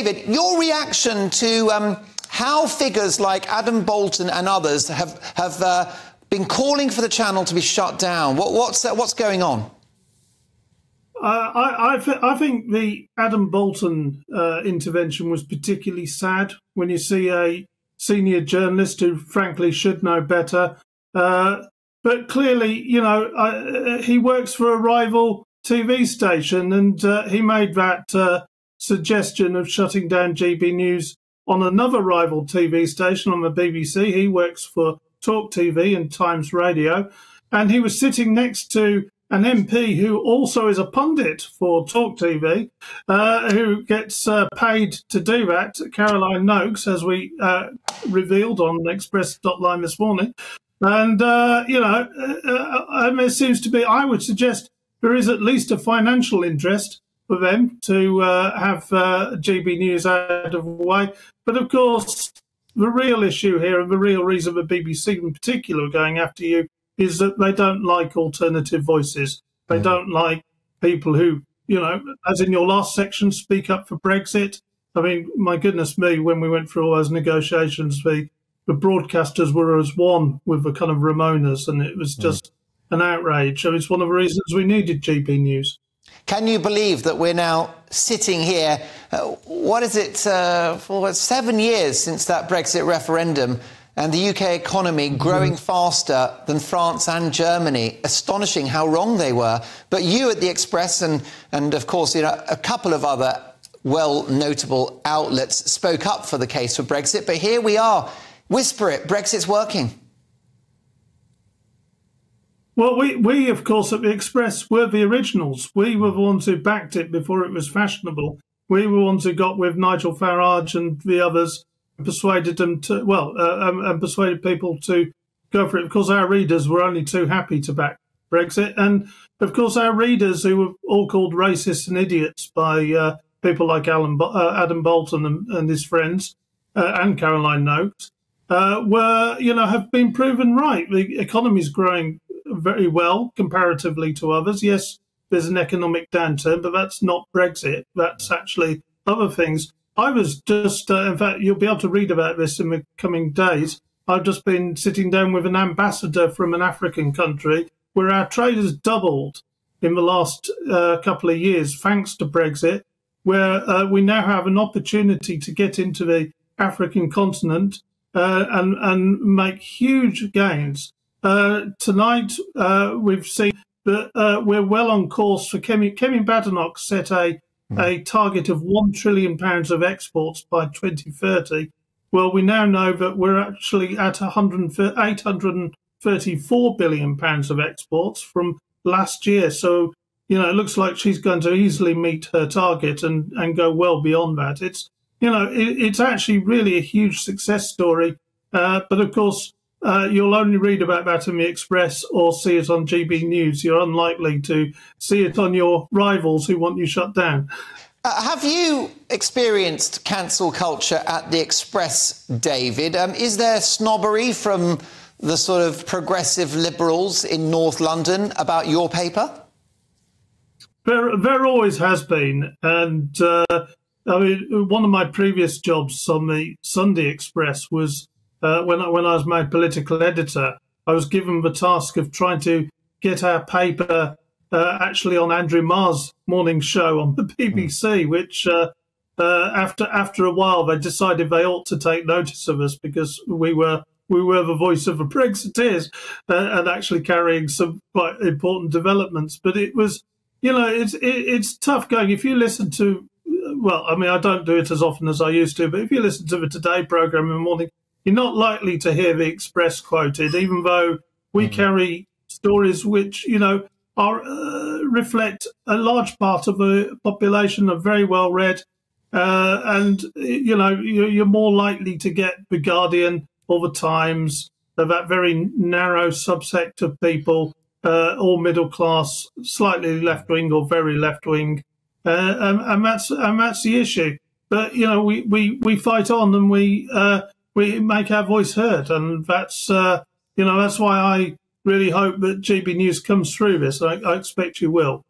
David, your reaction to how figures like Adam Bolton and others have been calling for the channel to be shut down. What's going on? I think the Adam Bolton intervention was particularly sad when you see a senior journalist who frankly should know better. But clearly, you know, he works for a rival TV station, and he made that suggestion of shutting down GB News on another rival TV station on the BBC. He works for Talk TV and Times Radio, and he was sitting next to an MP who also is a pundit for Talk TV, who gets paid to do that, Caroline Noakes, as we revealed on Express.line this morning. And, you know, it seems to be, I would suggest there is at least a financial interest for them to have GB News out of the way. But, of course, the real issue here, and the real reason the BBC in particular are going after you, is that they don't like alternative voices. They don't like people who, you know, as in your last section, speak up for Brexit. I mean, my goodness me, when we went through all those negotiations, the broadcasters were as one with the kind of Ramonas, and it was just an outrage. So it's one of the reasons we needed GB News. Can you believe that we're now sitting here, what is it, for 7 years since that Brexit referendum, and the UK economy growing faster than France and Germany? Astonishing how wrong they were. But you at the Express and of course, you know, a couple of other well-notable outlets spoke up for the case for Brexit. But here we are. Whisper it, Brexit's working. Well, we of course, at the Express were the originals. We were the ones who backed it before it was fashionable. We were the ones who got with Nigel Farage and the others, persuaded them to, and persuaded people to go for it, because our readers were only too happy to back Brexit. And, of course, our readers, who were all called racists and idiots by people like Adam Bolton and his friends, and Caroline Noakes, were, you know, have been proven right. The economy's growing very well comparatively to others. Yes, there's an economic downturn, but that's not Brexit. That's actually other things. I was just, in fact, you'll be able to read about this in the coming days. I've just been sitting down with an ambassador from an African country where our trade has doubled in the last couple of years, thanks to Brexit, where we now have an opportunity to get into the African continent and make huge gains. Tonight, we've seen that we're well on course for Kemi Badenoch set a target of £1 trillion of exports by 2030. Well, we now know that we're actually at 834 billion pounds of exports from last year. So, you know, it looks like she's going to easily meet her target and go well beyond that. It's, you know, it's actually really a huge success story. But of course, you'll only read about that in the Express or see it on GB News. You're unlikely to see it on your rivals who want you shut down. Have you experienced cancel culture at the Express, David? Is there snobbery from the sort of progressive liberals in North London about your paper? There always has been. And I mean, one of my previous jobs on the Sunday Express was when I was made political editor. I was given the task of trying to get our paper actually on Andrew Marr's morning show on the BBC, which after a while they decided they ought to take notice of us because we were the voice of the Brexiteers and actually carrying some quite important developments. But it was, you know, it's tough going. If you listen to, well, I mean, I don't do it as often as I used to, but if you listen to the Today programme in the morning, you're not likely to hear the Express quoted, even though we carry stories which, you know, are reflect a large part of the population, are very well read, and, you know, you're more likely to get The Guardian or The Times, that very narrow subsect of people, all middle class, slightly left wing or very left wing, and that's the issue. But you know, we fight on and we make our voice heard, and that's you know, that's why I really hope that GB News comes through this. I expect you will.